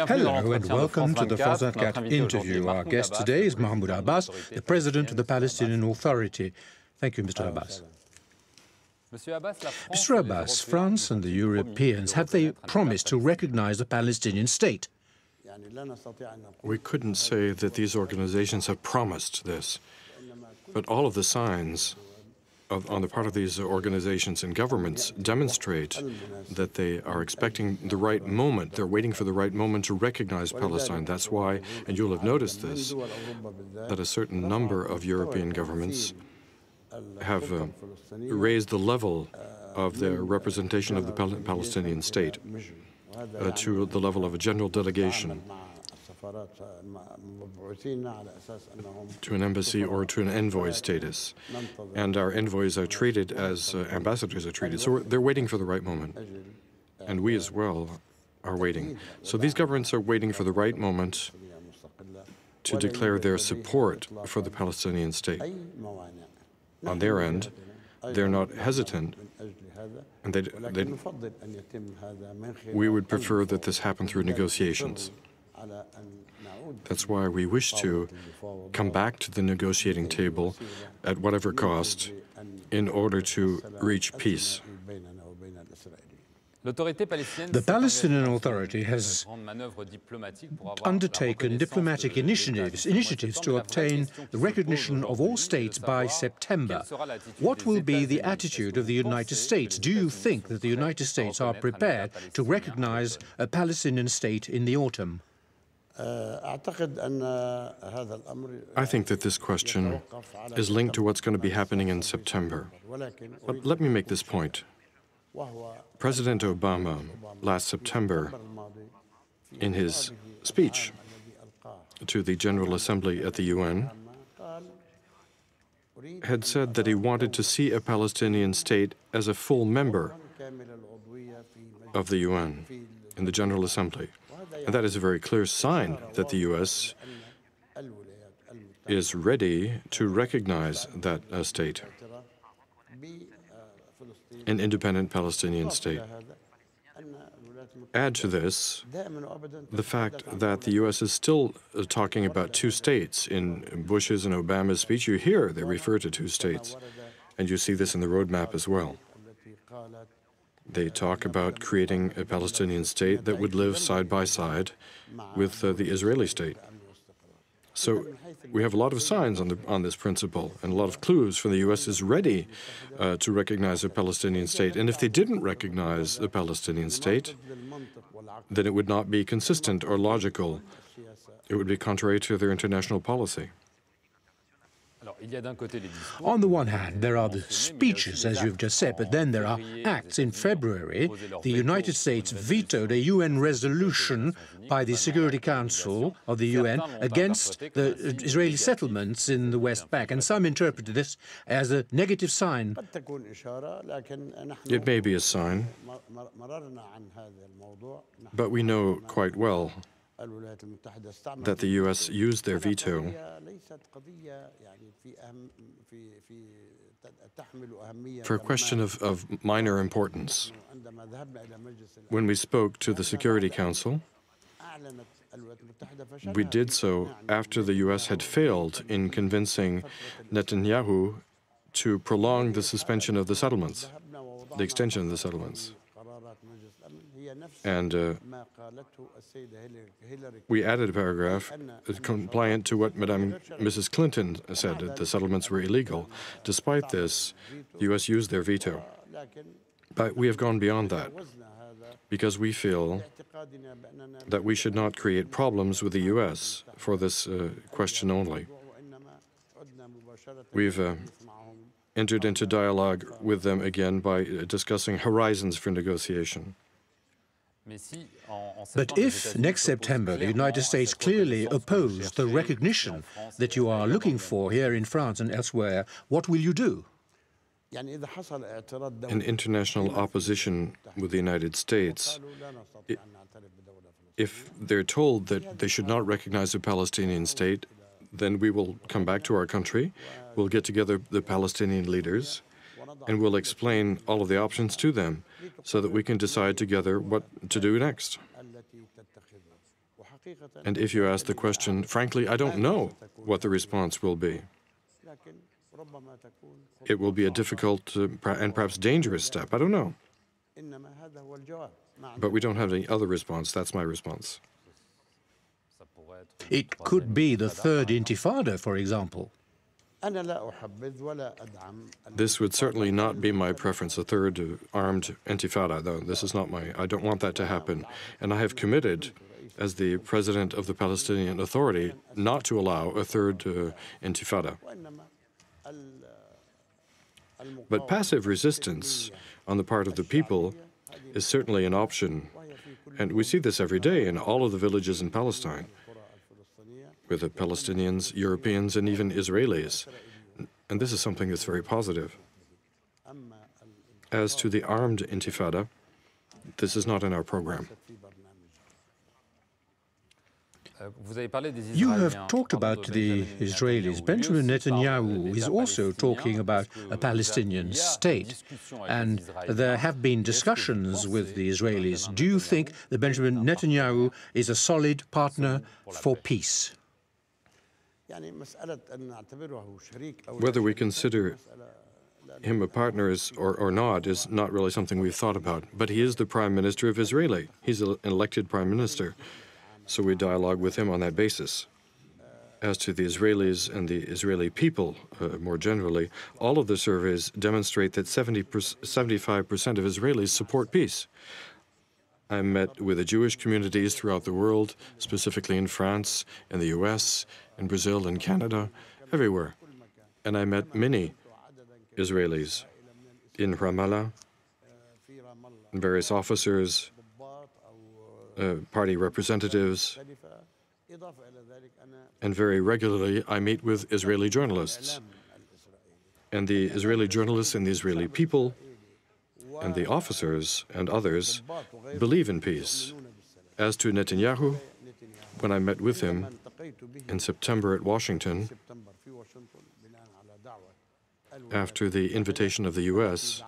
Hello and welcome to the France 24 interview. Our guest today is Mahmoud Abbas, the President of the Palestinian Authority. Thank you, Mr. Abbas. Mr. Abbas, France and the Europeans, have they promised to recognize the Palestinian state? We couldn't say that these organizations have promised this, but all of the signs on the part of these organizations and governments demonstrate that they are expecting the right moment. They're waiting for the right moment to recognize Palestine. That's why, and you'll have noticed this, that a certain number of European governments have raised the level of their representation of the Palestinian state to the level of a general delegation, to an embassy or to an envoy status. And our envoys are treated as ambassadors are treated. So they're waiting for the right moment. And we as well are waiting. So these governments are waiting for the right moment to declare their support for the Palestinian state. On their end, they're not hesitant, and we would prefer that this happen through negotiations. That's why we wish to come back to the negotiating table at whatever cost in order to reach peace. The Palestinian Authority has undertaken diplomatic initiatives to obtain the recognition of all states by September. What will be the attitude of the United States? Do you think that the United States are prepared to recognize a Palestinian state in the autumn? I think that this question is linked to what's going to be happening in September. But let me make this point. President Obama, last September, in his speech to the General Assembly at the UN, had said that he wanted to see a Palestinian state as a full member of the UN in the General Assembly. And that is a very clear sign that the U.S. is ready to recognize that state, an independent Palestinian state. Add to this the fact that the U.S. is still talking about two states. In Bush's and Obama's speech, you hear they refer to two states, and you see this in the roadmap as well. They talk about creating a Palestinian state that would live side by side with the Israeli state. So we have a lot of signs on this principle, and a lot of clues from the U.S. is ready to recognize a Palestinian state. And if they didn't recognize the Palestinian state, then it would not be consistent or logical. It would be contrary to their international policy. On the one hand, there are the speeches, as you've just said, but then there are acts. In February, the United States vetoed a UN resolution by the Security Council of the UN against the Israeli settlements in the West Bank, and some interpreted this as a negative sign. It may be a sign, but we know quite well that the U.S. used their veto for a question of minor importance. When we spoke to the Security Council, we did so after the U.S. had failed in convincing Netanyahu to prolong the suspension of the settlements, the extension of the settlements. And we added a paragraph compliant to what Mrs. Clinton said, that the settlements were illegal. Despite this, the U.S. used their veto. But we have gone beyond that, because we feel that we should not create problems with the U.S. for this question only. We've entered into dialogue with them again by discussing horizons for negotiation. But if next September the United States clearly oppose the recognition that you are looking for here in France and elsewhere, what will you do? An international opposition with the United States, if they're told that they should not recognize a Palestinian state, then we will come back to our country, we'll get together the Palestinian leaders, and we'll explain all of the options to them so that we can decide together what to do next. And if you ask the question, frankly, I don't know what the response will be. It will be a difficult and perhaps dangerous step. I don't know. But we don't have any other response. That's my response. It could be the third intifada, for example. This would certainly not be my preference, a third armed intifada, though. This is not I don't want that to happen. And I have committed, as the president of the Palestinian Authority, not to allow a third intifada. But passive resistance on the part of the people is certainly an option. And we see this every day in all of the villages in Palestine, with the Palestinians, Europeans, and even Israelis. And this is something that's very positive. As to the armed intifada, this is not in our program. You have talked about the Israelis. Benjamin Netanyahu is also talking about a Palestinian state, and there have been discussions with the Israelis. Do you think that Benjamin Netanyahu is a solid partner for peace? Whether we consider him a partner or not is not really something we've thought about, but he is the Prime Minister of Israel. He's an elected Prime Minister. So we dialogue with him on that basis. As to the Israelis and the Israeli people, more generally, all of the surveys demonstrate that 75% of Israelis support peace. I met with the Jewish communities throughout the world, specifically in France, in the US, in Brazil, in Canada, everywhere. And I met many Israelis in Ramallah, various officers, party representatives, and very regularly I meet with Israeli journalists. And the Israeli journalists and the Israeli people and the officers and others believe in peace. As to Netanyahu, when I met with him in September at Washington, after the invitation of the US,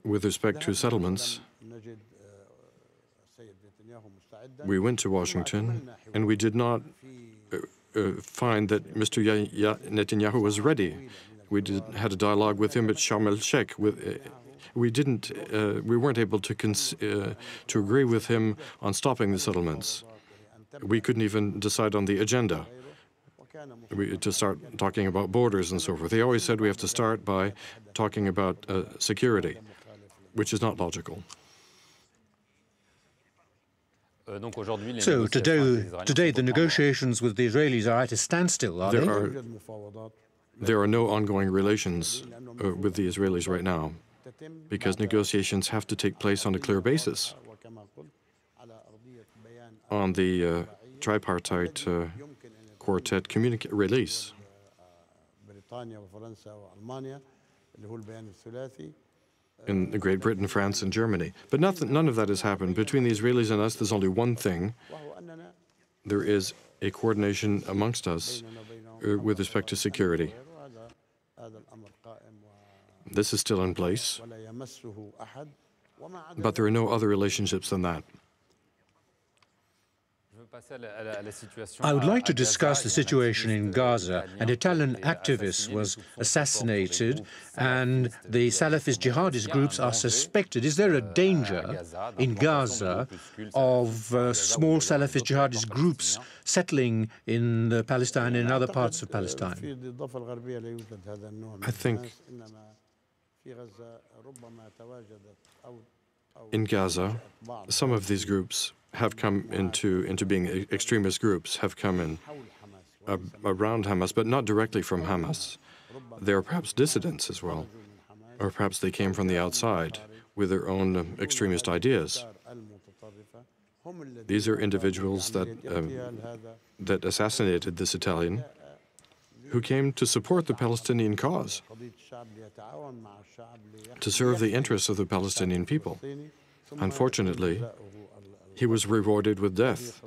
with respect to settlements, we went to Washington and we did not find that Mr. Netanyahu was ready. We had a dialogue with him at Sharm el-Sheikh. We weren't able to agree with him on stopping the settlements. We couldn't even decide on the agenda. To start talking about borders and so forth. They always said we have to start by talking about security, which is not logical. So today the negotiations with the Israelis are at a standstill, are they? There are no ongoing relations with the Israelis right now, because negotiations have to take place on a clear basis. On the tripartite Quartet release. In Great Britain, France, and Germany. But none of that has happened. Between the Israelis and us, there's only one thing. There is a coordination amongst us with respect to security. This is still in place, but there are no other relationships than that. I would like to discuss the situation in Gaza. An Italian activist was assassinated, and the Salafist jihadist groups are suspected. Is there a danger in Gaza of small Salafist jihadist groups settling in Palestine and other parts of Palestine? I think in Gaza, some of these groups have come into being extremist groups, have come in around Hamas, but not directly from Hamas. They are perhaps dissidents as well, or perhaps they came from the outside with their own extremist ideas. These are individuals that assassinated this Italian, who came to support the Palestinian cause, to serve the interests of the Palestinian people. Unfortunately, he was rewarded with death,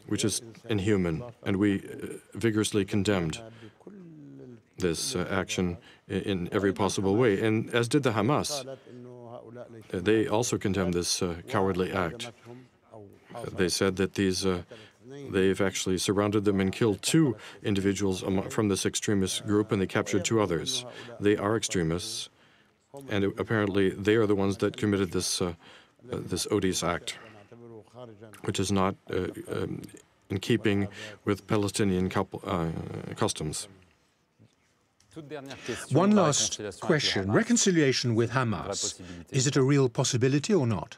which is inhuman, and we vigorously condemned this action in every possible way, and as did the Hamas. They also condemned this cowardly act. They said that they've actually surrounded them and killed 2 individuals from this extremist group, and they captured 2 others. They are extremists, and apparently they are the ones that committed this odious act, which is not in keeping with Palestinian customs. One last question. Reconciliation with Hamas, is it a real possibility or not?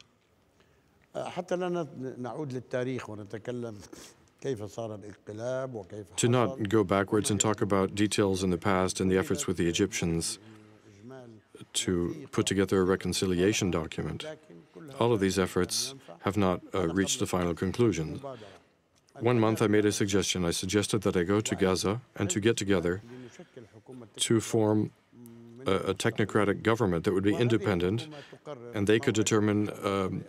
To not go backwards and talk about details in the past and the efforts with the Egyptians to put together a reconciliation document, all of these efforts have not reached a final conclusion. 1 month I made a suggestion. I suggested that I go to Gaza and to get together to form a technocratic government that would be independent, and they could determine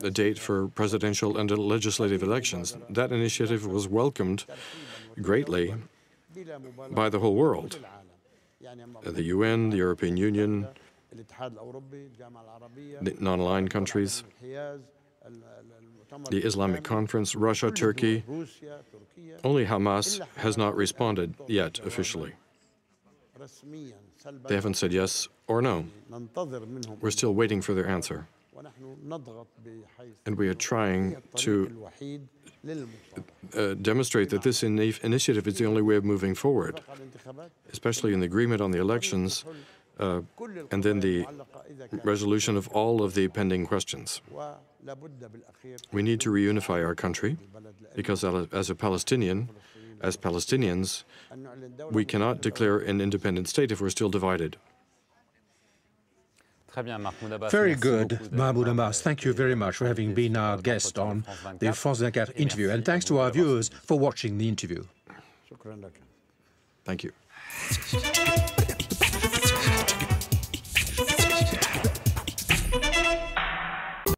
a date for presidential and legislative elections. That initiative was welcomed greatly by the whole world. The UN, the European Union, the non-aligned countries, the Islamic Conference, Russia, Turkey. Only Hamas has not responded yet officially. They haven't said yes or no. We're still waiting for their answer. And we are trying to demonstrate that this initiative is the only way of moving forward, especially in the agreement on the elections, and then the resolution of all of the pending questions. We need to reunify our country, because as Palestinians, we cannot declare an independent state if we're still divided. Very good, Mahmoud Abbas. Thank you very much for having been our guest on the France 24 interview, and thanks to our viewers for watching the interview. Thank you.